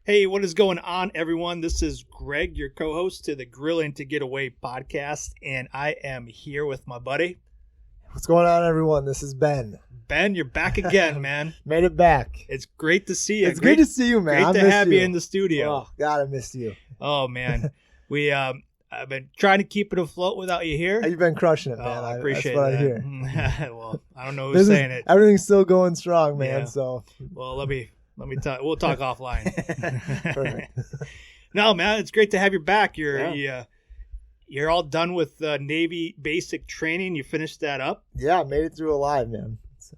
Hey, what is going on, everyone? This is Greg, your co-host to the Grilling to Get Away podcast, and I am here with my buddy. What's going on, everyone? This is Ben. Ben, you're back again, man. Made it back. It's great to see you. It's great to see you, man. Great to have you in the studio. Oh, God, I missed you. Oh, man. I've been trying to keep it afloat without you here. You've been crushing it, man. I appreciate that's what that. I hear. Well, I don't know who's saying it. Everything's still going strong, man. Yeah. So, well, let me talk. We'll talk offline. Perfect. No, man, it's great to have you back. You're all done with Navy basic training. You finished that up. Yeah, made it through alive, man. So,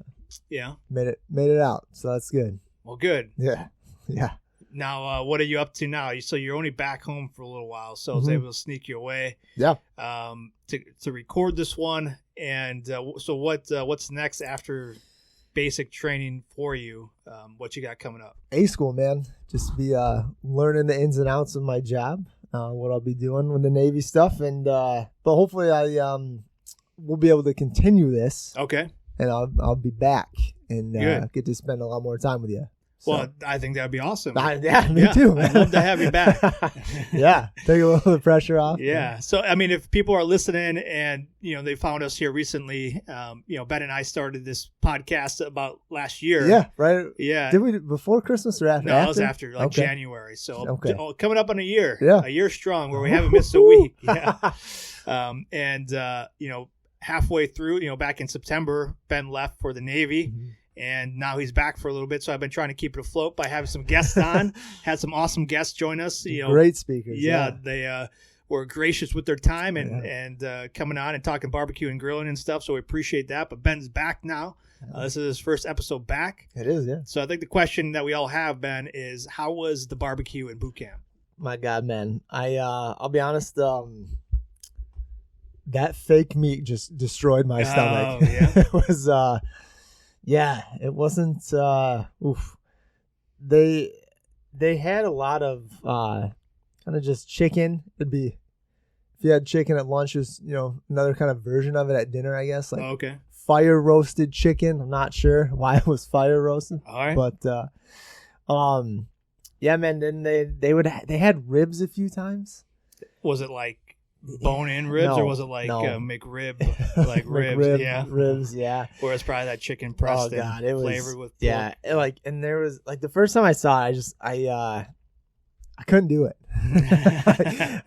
Yeah, made it out. So that's good. well, good. Yeah. Now, what are you up to now? So you're only back home for a little while, so I was able to sneak you away. Yeah. To record this one, and so what's next after basic training for you? What you got coming up? A school, man. Just be learning the ins and outs of my job. What I'll be doing with the Navy stuff, and but hopefully I will be able to continue this. Okay. And I'll be back and Good. get to spend a lot more time with you. So. Well, I think that'd be awesome. Yeah, me too, man. I'd love to have you back. Yeah, take a little of the pressure off. Yeah. So, I mean, if people are listening and, they found us here recently, Ben and I started this podcast about last year. Yeah, right. Yeah. Did we before Christmas or after? No, it was after, Okay. January. So, Okay. coming up on a year. Yeah. A year strong where we haven't missed a week. Yeah. Halfway through, back in September, Ben left for the Navy. Mm-hmm. And now he's back for a little bit, so I've been trying to keep it afloat by having some guests on. Had some awesome guests join us. Great speakers. Yeah, they were gracious with their time and coming on and talking barbecue and grilling and stuff. So we appreciate that. But Ben's back now. This is his first episode back. It is, yeah. So I think the question that we all have, Ben, is how was the barbecue in boot camp? My God, man. I'll be honest. That fake meat just destroyed my stomach. Yeah. It was. Yeah, it wasn't. Oof. They had a lot of kind of just chicken. It'd be if you had chicken at lunch, it was another kind of version of it at dinner, I guess. Like Okay. fire roasted chicken. I'm not sure why it was fire roasted. All right. But yeah, man. Then they had ribs a few times. Was it like bone-in ribs, or was it like McRib, like ribs? Yeah, ribs. Yeah. Or it's probably that chicken pressed Oh God, it was flavored with pork. yeah. And there was like the first time I saw it, I couldn't do it.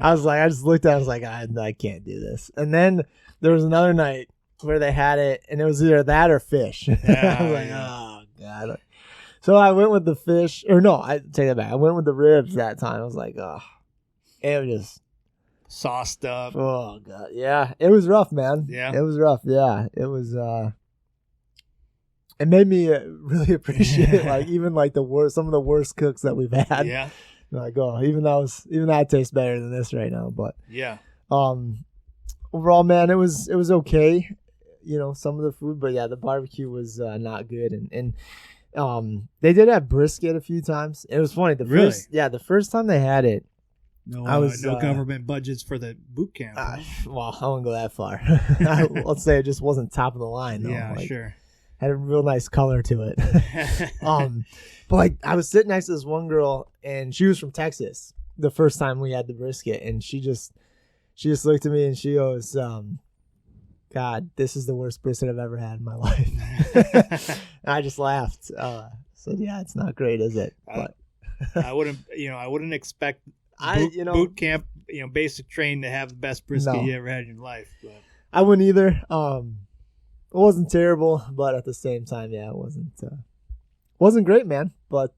I just looked at it, I was like, I can't do this. And then there was another night where they had it, and it was either that or fish. I was like, oh God. So I went with the fish, or no, I take that back. I went with the ribs that time. I was like, oh, it was just. Sauced up. Oh God, yeah, it was rough, man. Yeah, it was rough. Yeah, it was. It made me really appreciate even some of the worst cooks that we've had. Yeah, like even that tastes better than this right now. But yeah, overall, man, it was okay. Some of the food, but yeah, the barbecue was not good, and they did have brisket a few times. It was funny. The first time they had it. No government budgets for the boot camp. Well, I won't go that far. Let's say it just wasn't top of the line. Though. Yeah, sure. Had a real nice color to it. But I was sitting next to this one girl, and she was from Texas. The first time we had the brisket, and she just looked at me and she goes, "God, this is the worst brisket I've ever had in my life." And I just laughed. Said, "Yeah, it's not great, is it?" But I wouldn't expect. Boot camp, basic train to have the best brisket you ever had in your life. But. I wouldn't either. It wasn't terrible, but at the same time, yeah, it wasn't great, man. But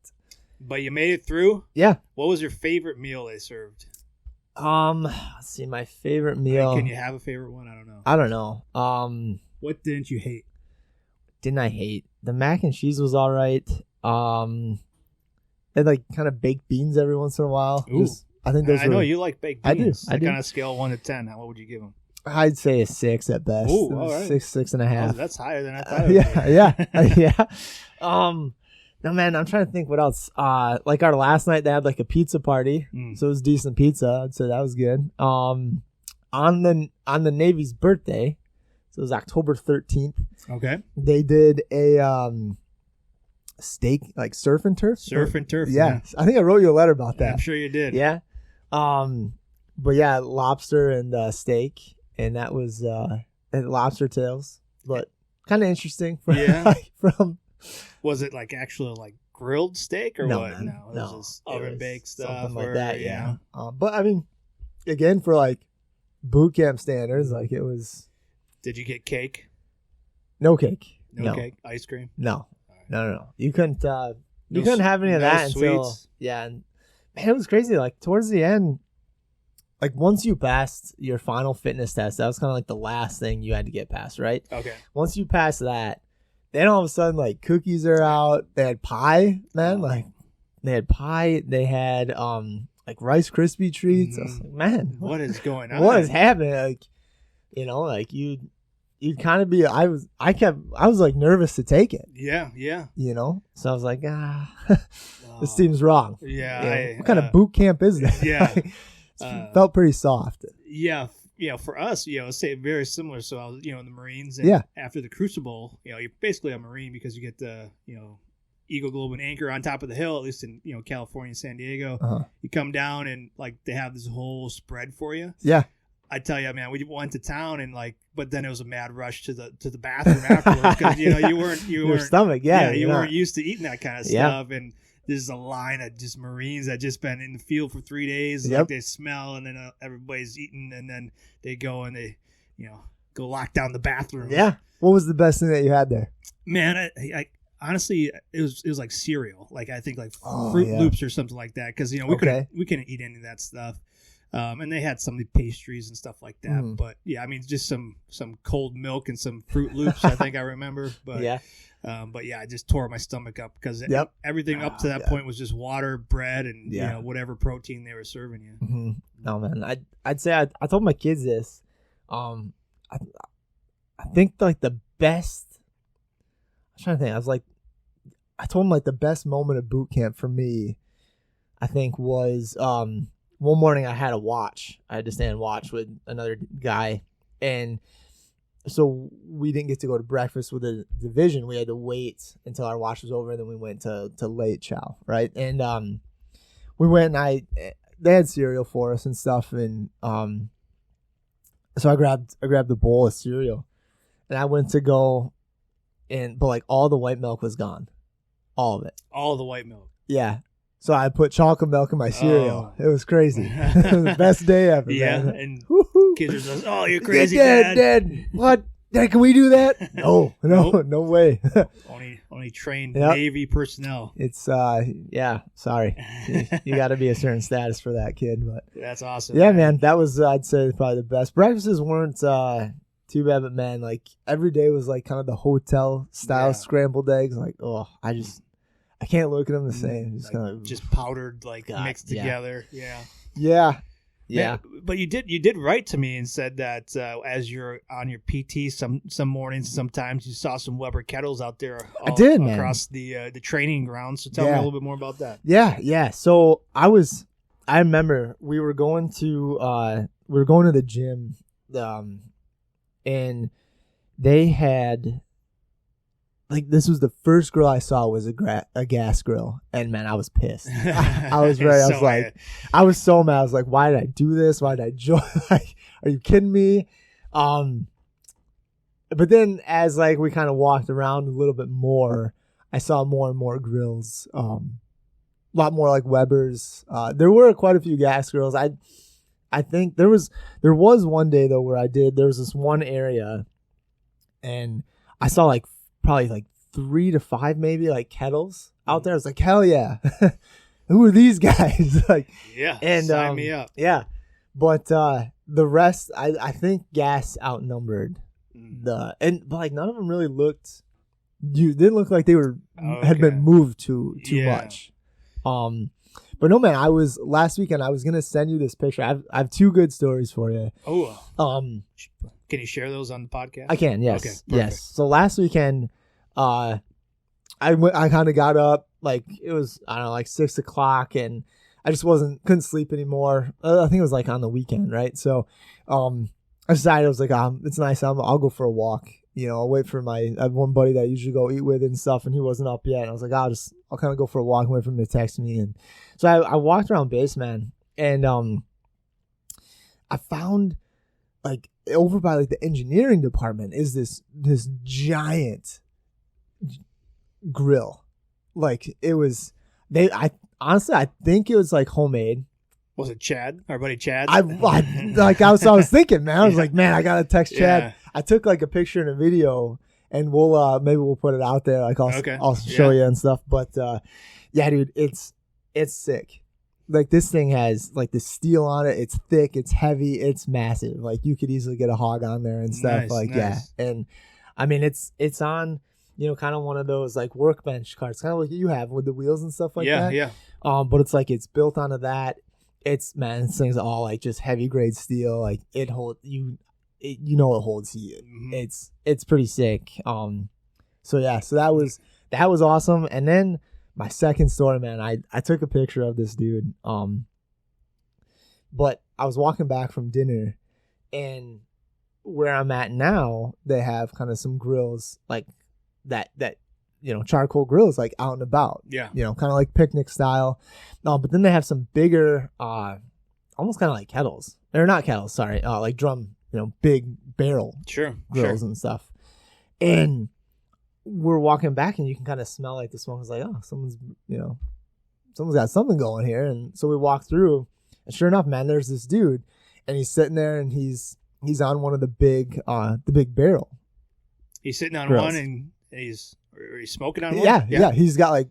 you made it through. Yeah. What was your favorite meal they served? Let's see, my favorite meal. Can you have a favorite one? I don't know. I don't know. What didn't you hate? Didn't I hate? The mac and cheese was all right. They had kind of baked beans every once in a while. Ooh. I think those. I know you like baked beans. I do. On a scale of 1 to 10, what would you give them? I'd say a 6 at best. Ooh, all right. 6.5. Oh, that's higher than I thought. Yeah. No, man, I'm trying to think what else. Like our last night, they had a pizza party, so it was decent pizza. I'd say that was good. On the Navy's birthday, so it was October 13th. Okay. They did steak, like surf and turf. Surf and turf. Yeah. I think I wrote you a letter about that. I'm sure you did. Yeah. But yeah, lobster and steak, and that was and lobster tails, but kind of interesting. From was it like actually like grilled steak or what? Man, No, it was just oven baked stuff, something like that. Yeah. You know. But I mean, again, for like boot camp standards, like it was. Did you get cake? No cake. No cake. Ice cream. No. No. You couldn't. You couldn't have any of that until. Yeah, and man, it was crazy. Like towards the end, like once you passed your final fitness test, that was kind of like the last thing you had to get past, right? Okay. Once you pass that, then all of a sudden, like cookies are out. They had pie, man. Like they had pie. They had like Rice Krispie treats. I was like, man, what is going on? What is happening? Like, you know, like you'd kind of be. I was like nervous to take it. Yeah. You know, so I was like, this seems wrong. Yeah. What kind of boot camp is that? Yeah. It felt pretty soft. Yeah. For us, say very similar. So I was, in the Marines, and after the Crucible, you're basically a Marine because you get the, Eagle Globe and Anchor on top of the hill, at least in, California, San Diego. Uh-huh. You come down and like they have this whole spread for you. Yeah. I tell you, man, we went to town and but then it was a mad rush to the bathroom afterwards because you weren't your stomach, you weren't used to eating that kind of stuff, and there's a line of just Marines that just been in the field for 3 days, like they smell, and then everybody's eating, and then they go and they, go lock down the bathroom. Yeah. What was the best thing that you had there? Man, I honestly, it was like cereal, like I think like Fruit Loops or something like that, because we couldn't eat any of that stuff. And they had some pastries and stuff like that. But yeah, I mean, just some cold milk and some Fruit Loops, I think I remember. But I just tore my stomach up because everything up to that point was just water, bread, and whatever protein they were serving you. Mm-hmm. No, man, I'd say I told my kids this. I think like the best. I'm trying to think. I told them like the best moment of boot camp for me, I think was one morning I had a watch. I had to stand and watch with another guy. And so we didn't get to go to breakfast with the division. We had to wait until our watch was over, and then we went to late chow, right? And we went and they had cereal for us and stuff. And so I grabbed the bowl of cereal, and I went to go, but like all the white milk was gone. All of it. All the white milk. Yeah. So I put chocolate milk in my cereal. It was crazy. It was the best day ever. Yeah, man. And kids are just, oh, you're crazy, Dad. What? Dad, can we do that? No, Nope. No way. Only trained Navy personnel. It's sorry. You got to be a certain status for that, kid. But that's awesome. Yeah, man. That was I'd say probably the best. Breakfasts weren't too bad, but man, like every day was like kind of the hotel style scrambled eggs. Like, I can't look at them the same. Just kind of just powdered, mixed together. Yeah. Man, but you did write to me and said that as you're on your PT, some mornings, sometimes you saw some Weber kettles out there. Across the training grounds. So tell me a little bit more about that. Yeah. So I remember we were going to the gym, and they had. Like, this was the first grill I saw was a gas grill. And, man, I was pissed. I was so mad. I was like, why did I do this? Why did I join? Like, are you kidding me? But then as, we kind of walked around a little bit more, I saw more and more grills. A lot more like Weber's. There were quite a few gas grills. I think there was one day, though, where there was this one area, and I saw, probably 3 to 5 maybe kettles out there. I was like, hell yeah. Who are these guys? Sign me up. Yeah. But the rest, I think gas outnumbered but none of them really didn't look like they had been moved too much. But no, man, last weekend I was gonna send you this picture. I have 2 good stories for you. Can you share those on the podcast? I can, yes. Okay, yes. So last weekend, I kind of got up, it was, I don't know, 6 o'clock, and I just couldn't sleep anymore. I think it was on the weekend, right? So I decided, I was like, it's nice, I'll go for a walk. I'll wait for I have one buddy that I usually go eat with and stuff, and he wasn't up yet. And I was like, I'll kind of go for a walk and wait for him to text me. And so I walked around base, man, and I found like over by like the engineering department is this giant grill. Like it was, I think it was like homemade. Was it Chad? Our buddy Chad? I was thinking, man. I was like, man, I gotta text Chad. Yeah. I took like a picture and a video, and maybe we'll put it out there. Like I'll show you and stuff. But yeah, dude, it's sick. Like this thing has like the steel on it. It's thick. It's heavy. It's massive. Like you could easily get a hog on there and stuff. Nice. Yeah. And I mean, it's on kind of one of those like workbench carts, kind of like you have with the wheels and stuff like that. Yeah. But it's like it's built onto that. This thing's all like just heavy grade steel. Like it holds it holds heat. Mm-hmm. It's pretty sick. So that was awesome. And then my second story, man, I took a picture of this dude. But I was walking back from dinner, and where I'm at now, they have kind of some grills like that charcoal grills like out and about. Yeah. Kind of like picnic style. But then they have some bigger, almost kind of like kettles. They're not kettles, sorry. Like drum, big barrel grills and stuff. And we're walking back, and you can kind of smell like the smoke. It's like, oh, someone's got something going here. And so we walk through, and sure enough, man, there's this dude, and he's sitting there, and he's on one of the big barrel. He's sitting on grills. One, and he's smoking on one? Yeah. He's got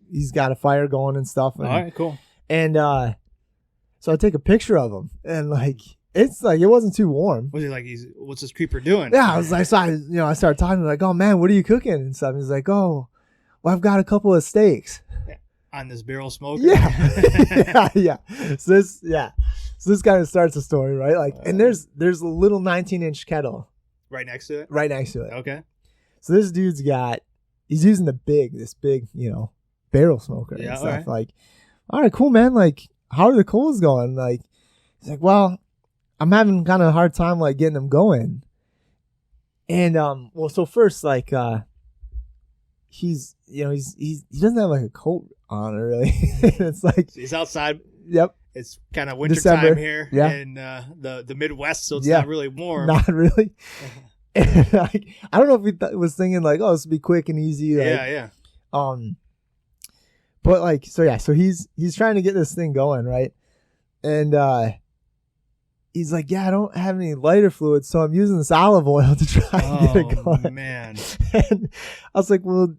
a fire going and stuff. And, all right, cool. And so I take a picture of him, and like it's like it wasn't too warm. Was he like, what's this creeper doing? Yeah, I was like, so I started talking like, oh man, what are you cooking and stuff? And he's like, oh, well, I've got a couple of steaks on this barrel smoker. Yeah, yeah. So this kind of starts the story, right? Like, and there's a little 19-inch kettle right next to it. Right next to it. Okay. So this dude's he's using this big, barrel smoker and stuff. Right. Like, all right, cool, man. Like, how are the coals going? Like, he's like, well, I'm having kind of a hard time like getting them going. And so first, like, he doesn't have like a coat on really. It's like he's outside. Yep. It's kind of wintertime here in the Midwest, so it's not really warm. Not really. And like, I don't know if he was thinking like, oh, this would be quick and easy. Like, yeah. But like, so he's trying to get this thing going, right? And he's like, yeah, I don't have any lighter fluid, so I'm using this olive oil to try and get it going. Oh man! And I was like, well,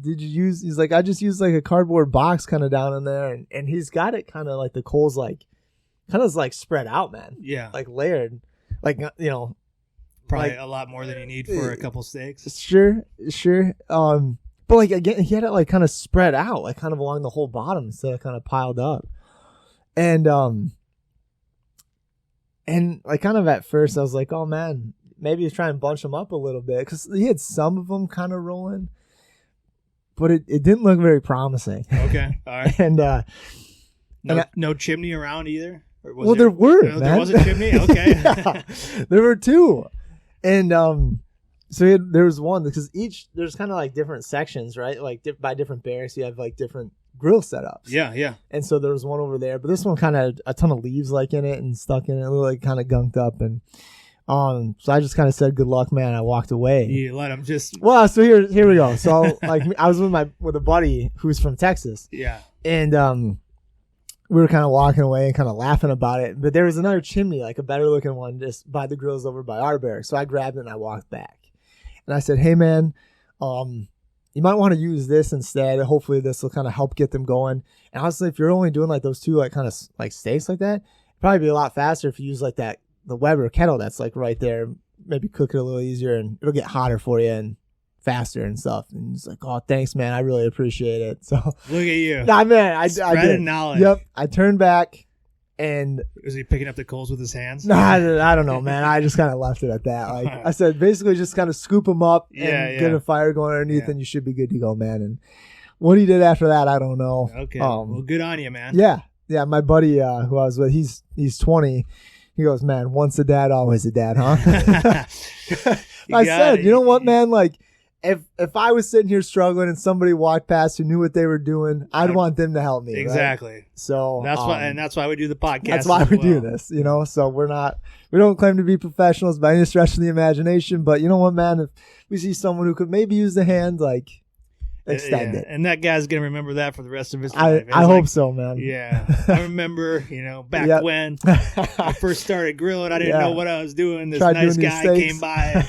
did you use? He's like, I just used like a cardboard box kind of down in there, and he's got it kind of like the coals like kind of like spread out, man. Yeah, like layered, like probably like, a lot more than you need for a couple steaks. Sure. But like again, he had it like kind of spread out, like kind of along the whole bottom instead of kind of piled up. And like kind of at first I was like, oh man, maybe he's trying to bunch them up a little bit because he had some of them kind of rolling, but it didn't look very promising. Okay, all right. And no chimney around either. There were. Man. There was a chimney. Okay, yeah, there were two, and so there was one because there's kind of like different sections, right? Like by different barracks, you have like different grill setups. Yeah. And so there was one over there, but this one kind of had a ton of leaves like in it and stuck in it, like kind of gunked up. And so I just kind of said, "Good luck, man." I walked away. You let him just. Well, so here we go. So like I was with a buddy who's from Texas. Yeah. And we were kind of walking away and kind of laughing about it. But there was another chimney, like a better looking one, just by the grills over by our barracks. So I grabbed it and I walked back. And I said, hey, man, you might want to use this instead. Hopefully this will kind of help get them going. And honestly, if you're only doing like those two like kind of like steaks like that, it'd probably be a lot faster if you use like the Weber kettle that's like right there. Maybe cook it a little easier and it'll get hotter for you and faster and stuff. And he's like, oh, thanks, man. I really appreciate it. So look at you. Nah, man, I did. Knowledge. Yep. I turned back. And was he picking up the coals with his hands? Nah, I don't know, man. I just kind of left it at that. Like I said, basically just kind of scoop them up and get a fire going underneath, and you should be good to go, man. And what he did after that, I don't know. Okay, well, good on you, man. Yeah. My buddy who I was with, he's 20. He goes, man, once a dad, always a dad, huh? I said, you know what, man? Like, if I was sitting here struggling and somebody walked past who knew what they were doing, I'd want them to help me. Exactly. Right? So that's why we do the podcast. That's why we do this, you know. So we don't claim to be professionals by any stretch of the imagination, but you know what, man? If we see someone who could maybe use the hand, like, extend it. And that guy's gonna remember that for the rest of his life. I hope so, man. Yeah, I remember, back when I first started grilling, I didn't know what I was doing. This nice guy came by.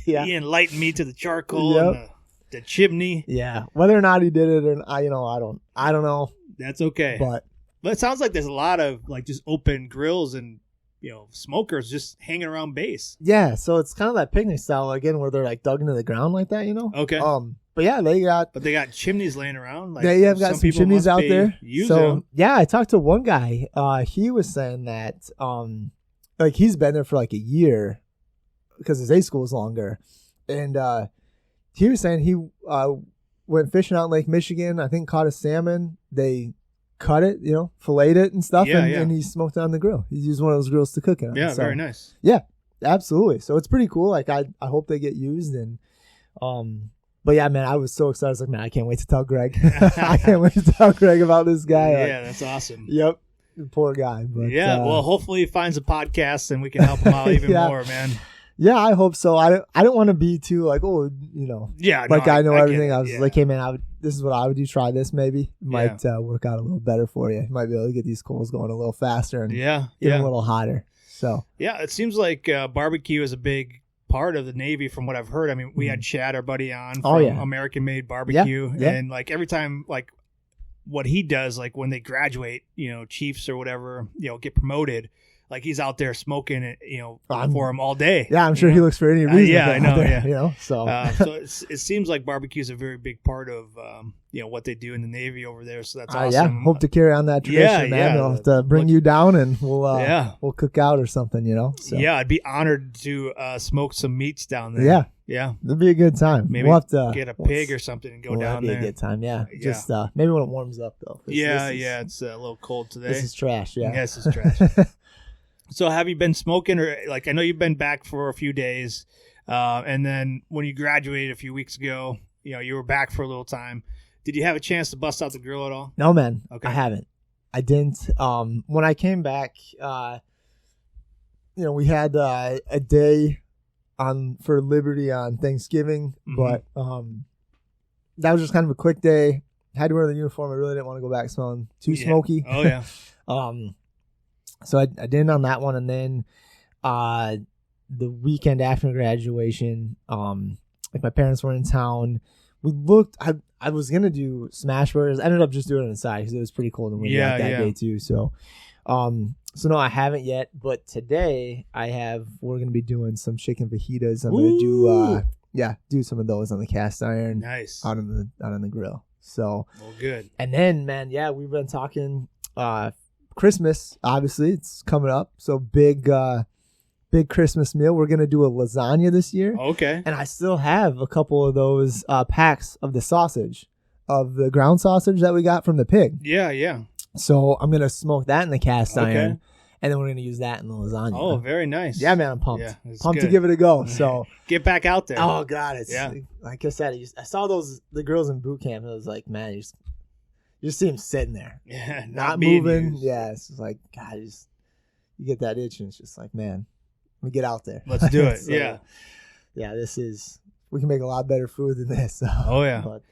He enlightened me to the charcoal and the chimney. Yeah, whether or not he did it, or I don't know. That's okay. But it sounds like there's a lot of like just open grills and smokers just hanging around base. Yeah, so it's kind of that picnic style again, where they're like dug into the ground like that, Okay. But yeah, they got chimneys laying around. Like, they have got some chimneys out there. So yeah, I talked to one guy. He was saying that like he's been there for like a year because his A school is longer, and he was saying he went fishing out in Lake Michigan. I think caught a salmon. They cut it, filleted it and stuff, and he smoked it on the grill. He used one of those grills to cook it on. Yeah, very nice. Yeah, absolutely. So it's pretty cool. Like I hope they get used and But yeah, man, I was so excited. I was like, man, I can't wait to tell Greg. I can't wait to tell Greg about this guy. Yeah, that's awesome. Yep. Poor guy. But well, hopefully he finds a podcast and we can help him out even more, man. Yeah, I hope so. I don't want to be too like, Yeah, like I know everything. I was like, hey man, this is what I would do. Try this, maybe it might work out a little better for you. You might be able to get these coals going a little faster and get a little hotter. So yeah, it seems like barbecue is a big part of the Navy from what I've heard. I mean, we had Chad, our buddy, on from American Made Barbecue, and like every time, like what he does, like when they graduate, chiefs or whatever, get promoted, like he's out there smoking it, for him all day. Yeah, I'm sure he looks for any reason. I know. There, so it seems like barbecue is a very big part of what they do in the Navy over there. So that's awesome. Yeah, hope to carry on that tradition, man. We'll have to bring you down and we'll cook out or something, So. Yeah, I'd be honored to smoke some meats down there. Yeah, it'll be a good time. Maybe we'll have to get a pig or something and go down there. That'd be a good time. Yeah, just maybe when it warms up though. It's a little cold today. This is trash. Yeah, this is trash. So have you been smoking, or like I know you've been back for a few days, and then when you graduated a few weeks ago, you were back for a little time. Did you have a chance to bust out the grill at all? No, man. Okay. I haven't. I didn't. When I came back, we had a day for Liberty on Thanksgiving, but that was just kind of a quick day. Had to wear the uniform. I really didn't want to go back smelling too smoky. Oh yeah. So I didn't on that one, and then the weekend after graduation, like my parents were in town. We looked. I was gonna do smash burgers. I ended up just doing it inside because it was pretty cold and windy that day too. So, no, I haven't yet. But today we're gonna be doing some chicken fajitas. I'm gonna do some of those on the cast iron. Nice. Out on the grill. So. Well, good. And then, man, we've been talking. Christmas, obviously, it's coming up. So big Christmas meal. We're gonna do a lasagna this year. Okay. And I still have a couple of those packs of the sausage, of the ground sausage that we got from the pig. Yeah. So I'm gonna smoke that in the cast iron, and then we're gonna use that in the lasagna. Oh, very nice. Yeah, man, I'm pumped. Yeah, pumped to give it a go. So get back out there. Oh God, it's like I said, I saw the girls in boot camp. And I was like, man, you just see them sitting there, not moving. Yeah, it's just like God, you get that itch, and it's just like, man, let me get out there. Let's do it. So, yeah. We can make a lot better food than this. So. Oh yeah. But,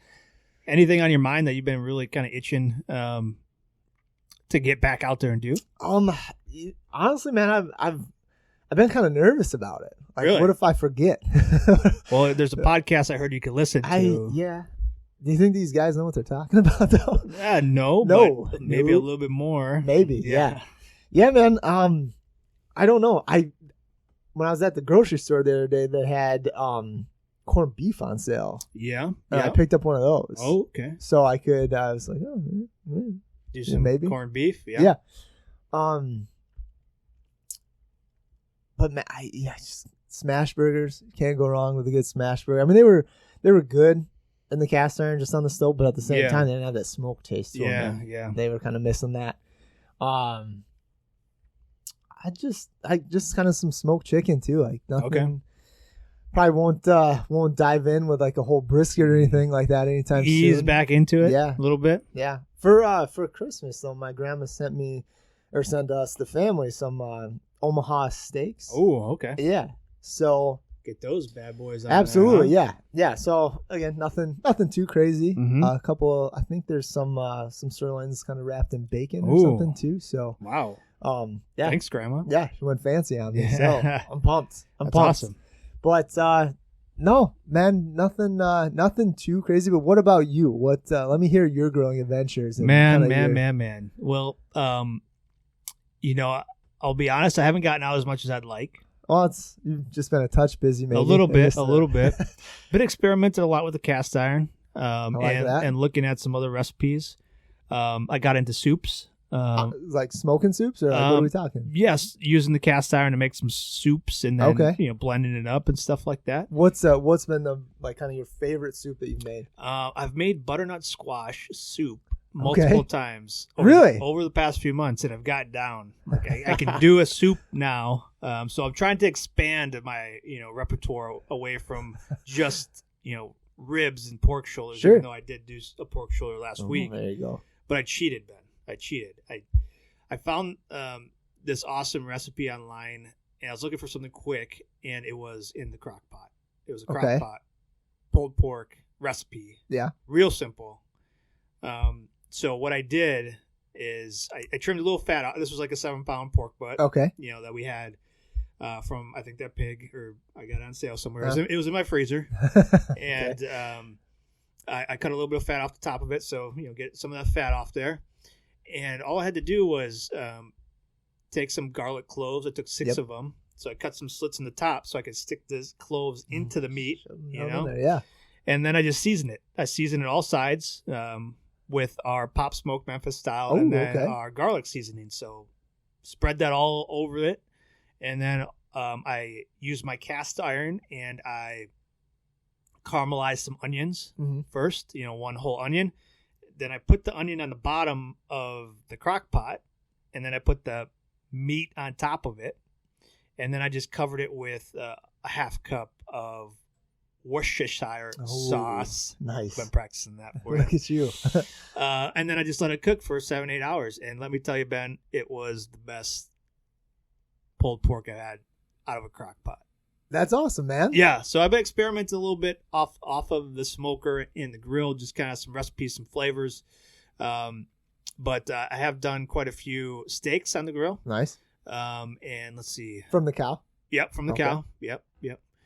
anything on your mind that you've been really kind of itching to get back out there and do? Honestly, man, I've been kind of nervous about it. Like, really? What if I forget? Well, there's a podcast I heard you could listen to. Do you think these guys know what they're talking about, though? No. But maybe a little bit more. Maybe, yeah. Yeah, man. I don't know. When I was at the grocery store the other day, they had corned beef on sale. Yeah. And I picked up one of those. Oh, okay. So I was like, do some maybe corned beef. Yeah. But man, just smash burgers. Can't go wrong with a good smash burger. I mean, they were good in the cast iron, just on the stove, but at the same time, they didn't have that smoke taste to them. Yeah. They were kind of missing that. I just kind of some smoked chicken too, like nothing. Probably won't dive in with like a whole brisket or anything like that anytime soon. Ease back into it, yeah, a little bit. Yeah. For Christmas though, my grandma sent us the family some Omaha steaks. Oh, okay. Yeah. So get those bad boys out absolutely, there, huh? yeah. So again, nothing too crazy. Mm-hmm. A couple, I think there's some sirloins kind of wrapped in bacon or something too. So wow. Yeah. Thanks, Grandma. Yeah, she went fancy on me. So I'm pumped. That's awesome. But no, man, nothing too crazy. But what about you? Let me hear your growing adventures. And Man. Well, I'll be honest, I haven't gotten out as much as I'd like. Well, you've just been a touch busy, maybe. A little bit. Been experimented a lot with the cast iron, and looking at some other recipes. I got into soups. Like smoking soups, or what are we talking? Yes, using the cast iron to make some soups, and then blending it up and stuff like that. What's been the kind of your favorite soup that you've made? I've made butternut squash soup multiple times. Over the past few months, and I've got down. Like I can do a soup now. So I'm trying to expand my repertoire away from just ribs and pork shoulders. Sure. Even though I did do a pork shoulder last week. There you go. But I cheated, Ben. I found this awesome recipe online, and I was looking for something quick, and it was in the crock pot. It was a crock pot pulled pork recipe. Yeah. Real simple. So what I did is I trimmed a little fat out. This was like a 7-pound pork butt. Okay. That we had from, I think, that pig, or I got it on sale somewhere. It was in my freezer. And I cut a little bit of fat off the top of it, so get some of that fat off there. And all I had to do was take some garlic cloves. I took 6 of them, so I cut some slits in the top so I could stick the cloves into the meat. Yeah. And then I just seasoned it. I seasoned it all sides with our pop smoke Memphis style, and then our garlic seasoning. So spread that all over it, and then I used my cast iron and I caramelized some onions first. 1 whole onion. Then I put the onion on the bottom of the crock pot, and then I put the meat on top of it, and then I just covered it with a half cup of Worcestershire sauce. Nice. I've been practicing that for Look at you. And then I just let it cook for 7-8 hours, and let me tell you, Ben, it was the best pulled pork I had out of a crock pot. That's awesome, man. Yeah, so I've been experimenting a little bit off of the smoker and the grill, just kind of some recipes, some flavors. But I have done quite a few steaks on the grill. Nice. And let's see. From the cow? Yep, from the cow. Yep.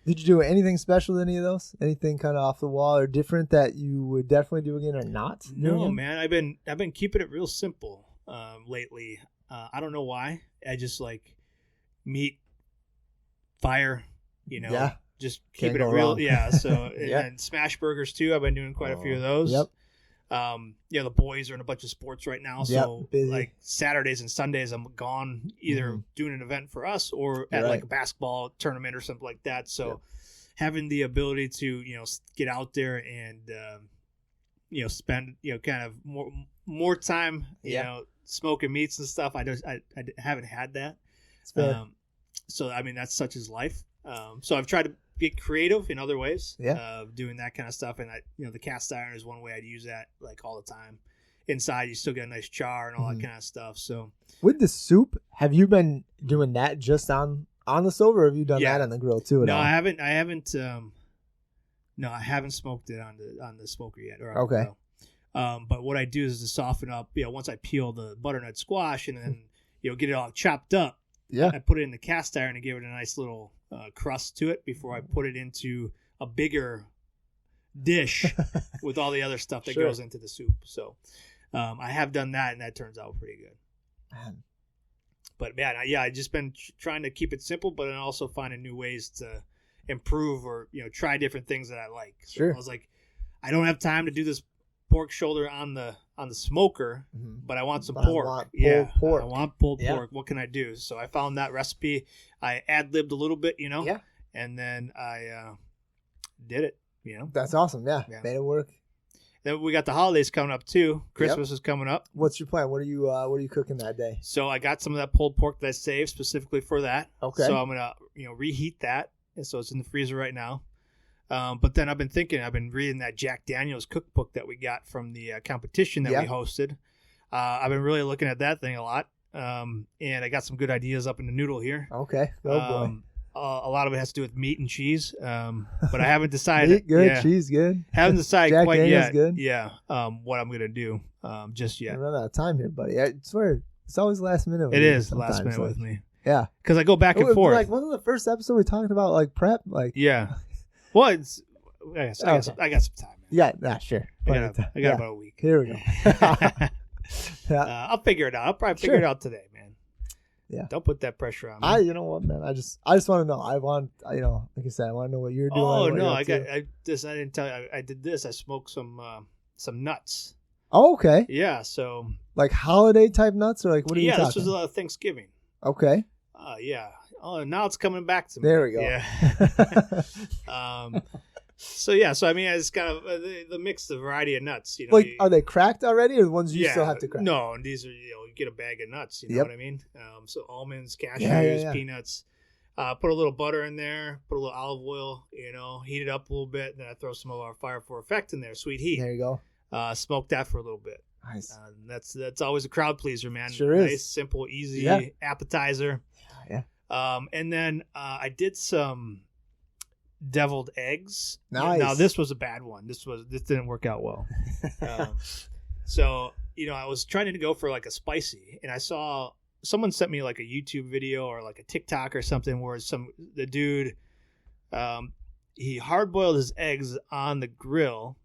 Did you do anything special to any of those? Anything kind of off the wall or different that you would definitely do again or not? No, man. I've been keeping it real simple lately. I don't know why. I just like meat, fire. Just keeping it real. Wrong. Yeah. So and smash burgers too. I've been doing quite a few of those. Yep. The boys are in a bunch of sports right now. So like Saturdays and Sundays, I'm gone either doing an event for us or at like a basketball tournament or something like that. So having the ability to get out there and spend kind of more time smoking meats and stuff. I haven't had that. So I mean that's such as life. So I've tried to get creative in other ways doing that kind of stuff, and the cast iron is one way I'd use that like all the time. Inside you still get a nice char and all that kind of stuff. So with the soup, have you been doing that just on the stove, or have you done that on the grill too? No, I haven't. I haven't smoked it on the smoker yet. Or on the grill. But what I do is to soften up. Once I peel the butternut squash and then get it all chopped up. Yeah, I put it in the cast iron and give it a nice little crust to it before I put it into a bigger dish with all the other stuff that goes into the soup. So I have done that, and that turns out pretty good. Man. But man, I just been trying to keep it simple, but then also finding new ways to improve or try different things that I like. So I was like, I don't have time to do this pork shoulder on the smoker, but I want some pork. I want pulled pork. What can I do? So I found that recipe. I ad-libbed a little bit, and then I did it. That's awesome. Yeah, made it work. Then we got the holidays coming up too. Christmas is coming up. What's your plan? What are you cooking that day? So I got some of that pulled pork that I saved specifically for that. Okay. So I'm gonna reheat that and so it's in the freezer right now. But then I've been reading that Jack Daniel's cookbook that we got from the competition that we hosted. I've been really looking at that thing a lot. And I got some good ideas up in the noodle here. Okay. Oh, boy. A lot of it has to do with meat and cheese. But I haven't decided. Meat good, cheese good. Haven't decided Jack quite Daniel's yet. good. Yeah. What I'm going to do just yet. I run out of time here, buddy. I swear, it's always last minute. It is last minute with me. Yeah. Because I go back and forth. Like, wasn't the first episode we talked about, like, prep? Like, yeah. Well, I got some time. Man. Yeah, sure. I got about a week. Here we go. I'll figure it out. I'll probably figure it out today, man. Yeah. Don't put that pressure on me. You know what, man? I just want to know. I want, like I said, I want to know what you're doing. Oh no, I didn't tell you. I did this. I smoked some nuts. Oh, okay. Yeah. So. Like holiday type nuts, or like what are you talking? Yeah, this was Thanksgiving. Okay. Yeah. Oh, now it's coming back to me. There we go. Yeah. So I mean, it's kind of the mix, the variety of nuts. You know, like, are they cracked already, or the ones you still have to crack? No, and these are you get a bag of nuts. You know what I mean? So almonds, cashews, peanuts. Put a little butter in there. Put a little olive oil. Heat it up a little bit. Then I throw some of our Fire for Effect in there, sweet heat. There you go. Smoke that for a little bit. Nice. That's always a crowd pleaser, man. Sure is. Nice, simple, easy appetizer. Yeah. And then I did some deviled eggs. Nice. Now this was a bad one. This didn't work out well. So I was trying to go for like a spicy, and I saw someone sent me like a YouTube video or like a TikTok or something where the dude he hard boiled his eggs on the grill.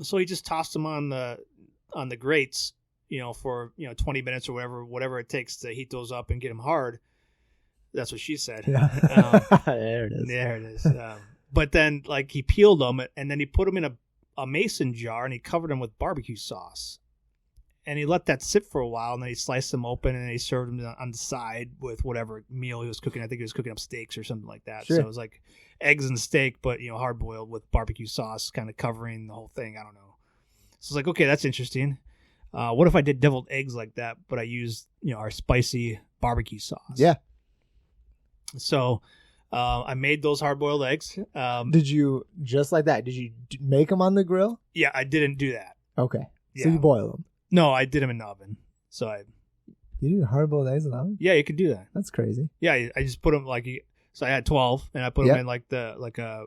So he just tossed them on the grates, for 20 minutes or whatever it takes to heat those up and get them hard. That's what she said. Yeah. There it is. There it is. But then, like, he peeled them, and then he put them in a mason jar, and he covered them with barbecue sauce. And he let that sit for a while, and then he sliced them open, and he served them on the side with whatever meal he was cooking. I think he was cooking up steaks or something like that. Sure. So it was like eggs and steak, but, hard-boiled with barbecue sauce kind of covering the whole thing. I don't know. So I was like, okay, that's interesting. What if I did deviled eggs like that, but I used, our spicy barbecue sauce? Yeah. So I made those hard-boiled eggs. Did you, just like that, did you make them on the grill? Yeah, I didn't do that. Okay. Yeah. So you boil them? No, I did them in the oven. You did hard-boiled eggs in the oven? Yeah, you could do that. That's crazy. Yeah, I just put them so I had 12, and I put them in like a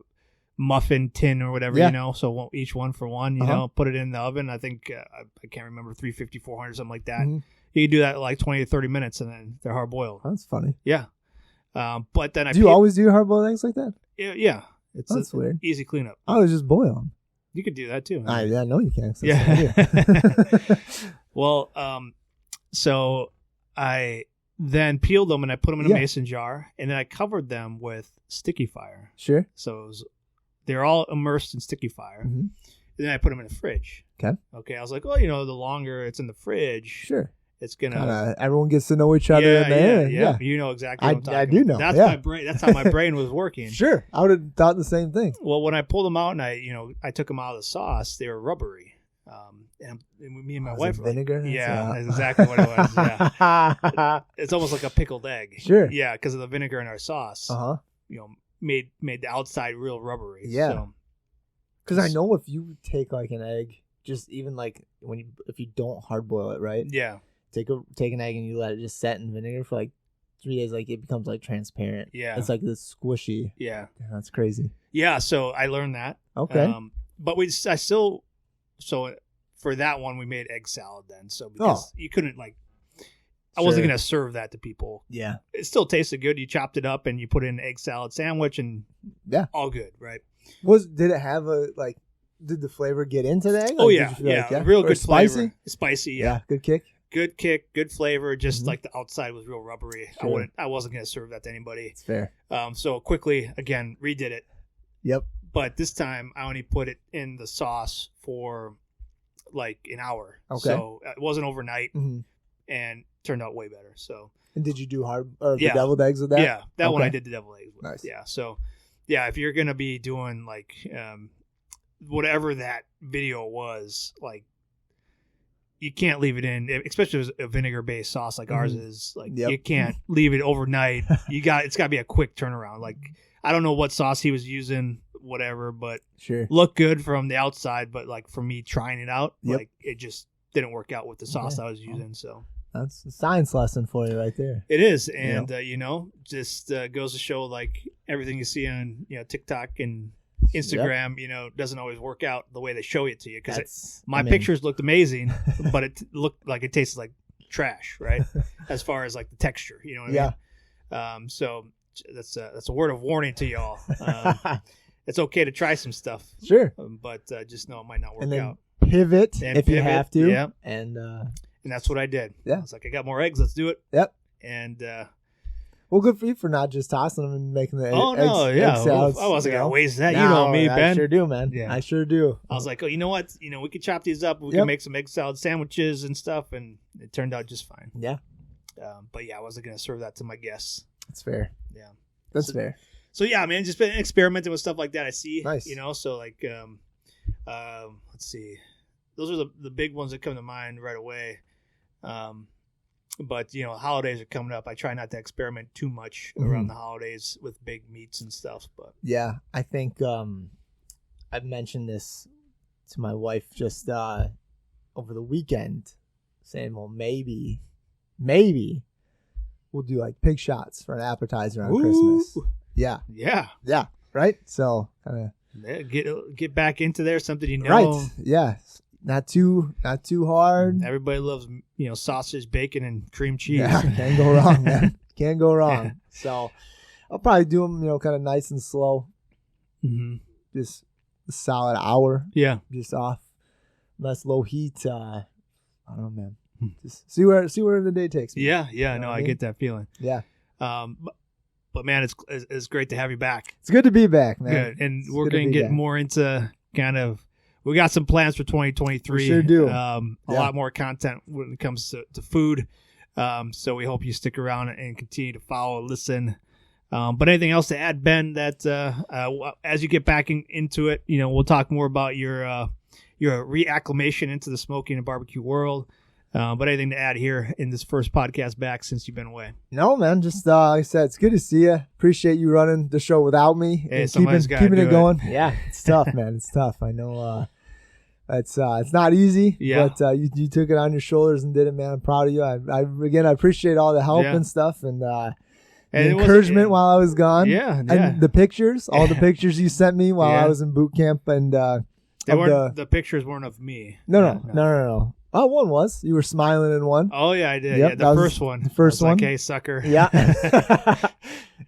muffin tin or whatever, so each one for one, put it in the oven. I think, I can't remember, 350, 400, something like that. Mm-hmm. You can do that like 20 to 30 minutes, and then they're hard-boiled. That's funny. Yeah. But then Do you always do hard-boiled eggs like that? Yeah. That's weird. Easy cleanup. I would just boil them. You could do that too. I know you can. Yeah. Well, so I then peeled them and I put them in a mason jar, and then I covered them with sticky fire. Sure. So they're all immersed in sticky fire. Mm-hmm. And then I put them in the fridge. Okay. I was like, well, the longer it's in the fridge, sure, it's gonna. Everyone gets to know each other in there. Yeah. You know exactly what I'm talking I do know. That's my brain. That's how my brain was working. Sure. I would have thought the same thing. Well, when I pulled them out and I took them out of the sauce, they were rubbery. And me and my wife were vinegar. That's exactly what it was. Yeah. It's almost like a pickled egg. Sure. Yeah, because of the vinegar in our sauce. Made the outside real rubbery. Yeah. Because I know if you take like an egg, just even like if you don't hard boil it, right? Yeah. Take an egg and you let it just set in vinegar for like 3 days, like it becomes like transparent. Yeah. It's like this squishy. Yeah. That's crazy. Yeah. So I learned that. Okay. But for that one we made egg salad then. So because you couldn't I wasn't going to serve that to people. Yeah. It still tasted good. You chopped it up and you put it in an egg salad sandwich and all good, right? Did it have did the flavor get into the egg? Oh, yeah. Real good flavor. Spicy, yeah. Good kick. Good kick, good flavor. Just like the outside was real rubbery. Sure. I wasn't going to serve that to anybody. It's fair. So quickly, again, redid it. Yep. But this time I only put it in the sauce for like an hour. Okay. So it wasn't overnight and turned out way better. So. And did you do the deviled eggs with that? Yeah, that one I did the deviled eggs with. Nice. Yeah. So, yeah, if you're gonna be doing whatever that video was, you can't leave it in, especially if it's a vinegar-based sauce like ours is. You can't leave it overnight. It's got to be a quick turnaround. I don't know what sauce he was using, whatever, but sure, looked good from the outside. But like for me trying it out, Yep. like it just didn't work out with the sauce I was using. So that's a science lesson for you right there. it is, and just goes to show like everything you see on TikTok and Instagram, doesn't always work out the way they show it to you. Because my pictures looked amazing, but it looked like it tasted like trash, right? As far as like the texture, you know what I mean? So that's a word of warning to y'all. It's okay to try some stuff, sure, but just know it might not work and then out. Pivot if you have to, yeah, and that's what I did. Yeah, I was like, I got more eggs, let's do it. Yep, and. Well, good for you for not just tossing them and making the egg salads. I wasn't gonna waste that. You know me, Ben. I sure do, man. Yeah. I sure do. I was like, oh, you know what? We could chop these up. We can make some egg salad sandwiches and stuff, and it turned out just fine. Yeah. But yeah, I wasn't gonna serve that to my guests. That's fair. Yeah. That's fair. So yeah, man, just been experimenting with stuff like that. I see. Nice. So like, let's see, those are the big ones that come to mind right away. But holidays are coming up. I try not to experiment too much around the holidays with big meats and stuff. But yeah, I think I've mentioned this to my wife just over the weekend, saying, well, maybe we'll do like pig shots for an appetizer on Christmas. Yeah, right. So kind of get back into there, something right. Yeah. Not too hard. Everybody loves, sausage, bacon, and cream cheese. Yeah, can't go wrong, man. Can't go wrong. So I'll probably do them, kind of nice and slow. Mm-hmm. Just a solid hour. Yeah. Just off. Less low heat. I don't know, man. Just see where the day takes me. Yeah. No, I get that feeling. Yeah. But man, it's great to have you back. It's good to be back, man. Good, and we're going to get more into kind of. We got some plans for 2023. We sure do. A lot more content when it comes to food. So we hope you stick around and continue to follow, listen. But anything else to add, Ben, that as you get back into it, we'll talk more about your reacclimation into the smoking and barbecue world. But anything to add here in this first podcast back since you've been away? No, man. Just like I said, it's good to see you. Appreciate you running the show without me and keeping it going. Yeah, it's tough, man. It's tough. I know. It's not easy, but you took it on your shoulders and did it, man. I'm proud of you. I appreciate all the help and stuff and the encouragement while I was gone. Yeah. And the pictures, all the pictures you sent me while I was in boot camp, and the pictures weren't of me. No. Oh, one was. You were smiling in one. Oh yeah, I did. Yep, yeah, the first one. The first one. Like, hey, sucker. Yeah.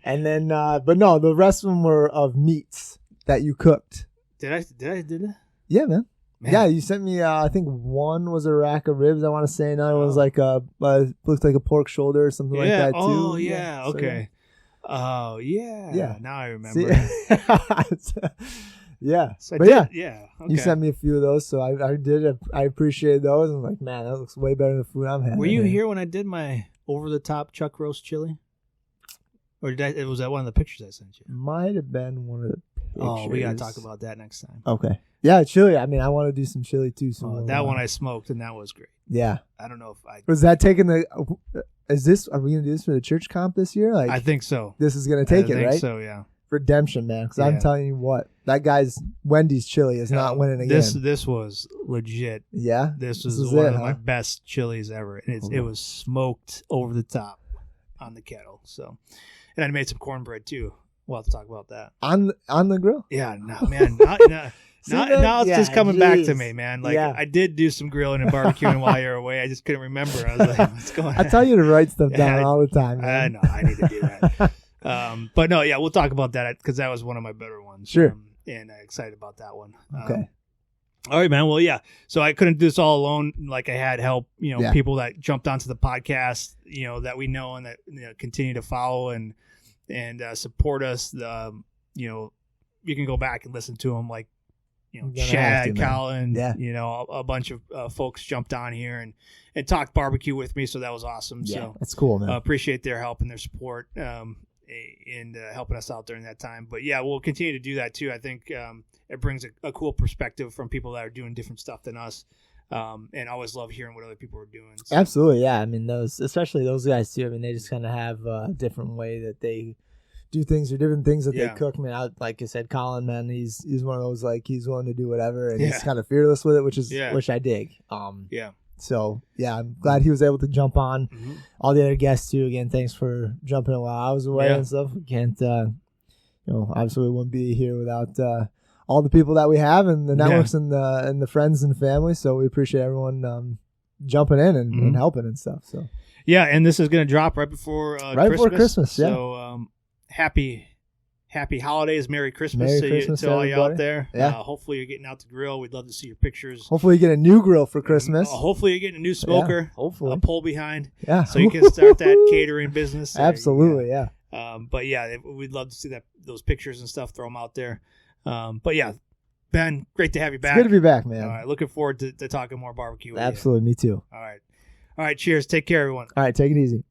And then, but no, the rest of them were of meats that you cooked. Did I do that? Yeah, man. Yeah, you sent me. I think one was a rack of ribs. I want to say another one was like looked like a pork shoulder or something like that too. Oh yeah. Okay. Oh yeah. Yeah. Now I remember. Yeah. So Okay. You sent me a few of those, so I did. I appreciated those. I'm like, man, that looks way better than the food I'm having. Were you here when I did my over the top chuck roast chili? Or was that one of the pictures I sent you? Might have been one of the pictures. Oh, we gotta talk about that next time. Okay. Yeah, chili. I mean, I want to do some chili too. So that one I smoked and that was great. Yeah. I don't know if I was that taking the. Are we gonna do this for the church comp this year? Like, I think so. This is gonna take it, right? I think so, yeah. Redemption, man. Because I'm telling you what, that guy's Wendy's chili is not winning again. This was legit. Yeah, this was one of my best chilies ever, and it was smoked over the top on the kettle. So, and I made some cornbread too. We'll have to talk about that on the grill. Yeah, no, man. Now it's just coming back to me, man. Like I did do some grilling and barbecuing while you were away. I just couldn't remember. I was like, what's going on? I tell you to write stuff down all the time, man. I know. I need to do that. But no, yeah, we'll talk about that because that was one of my better ones. Sure. And excited about that one. Okay. All right, man. Well, yeah. So I couldn't do this all alone. Like I had help, people that jumped onto the podcast, that we know and that continue to follow and support us. You can go back and listen to them, like Chad, Colin, a bunch of folks jumped on here and talked barbecue with me. So that was awesome. Yeah, so that's cool, man. Appreciate their help and their support. And helping us out during that time. But yeah, we'll continue to do that too. I think it brings a cool perspective from people that are doing different stuff than us. And I always love hearing what other people are doing. So. Absolutely, yeah. I mean, especially those guys too. I mean, they just kind of have a different way that they do things or different things that Yeah. they cook. Man, like I said, Colin, man, he's one of those, like, he's willing to do whatever, and he's kind of fearless with it, which I dig. Yeah. So yeah, I'm glad he was able to jump on. All the other guests too. Again, thanks for jumping in while I was away and stuff. We can't, obviously we wouldn't be here without all the people that we have and the networks and the friends and family. So we appreciate everyone jumping in and helping and stuff. So yeah, and this is going to drop right before Christmas. Yeah. So happy holidays, Merry Christmas, Merry Christmas to all you out there. Yeah. Hopefully you're getting out to grill. We'd love to see your pictures. Hopefully you get a new grill for Christmas. Hopefully you're getting a new smoker. Hopefully. A pole behind. Yeah. So you can start that catering business. Absolutely. Yeah. But yeah, we'd love to see those pictures and stuff. Throw them out there. But yeah, Ben, great to have you back. It's good to be back, man. All right, looking forward to talking more barbecue. Absolutely, me too. All right, cheers. Take care, everyone. All right, take it easy.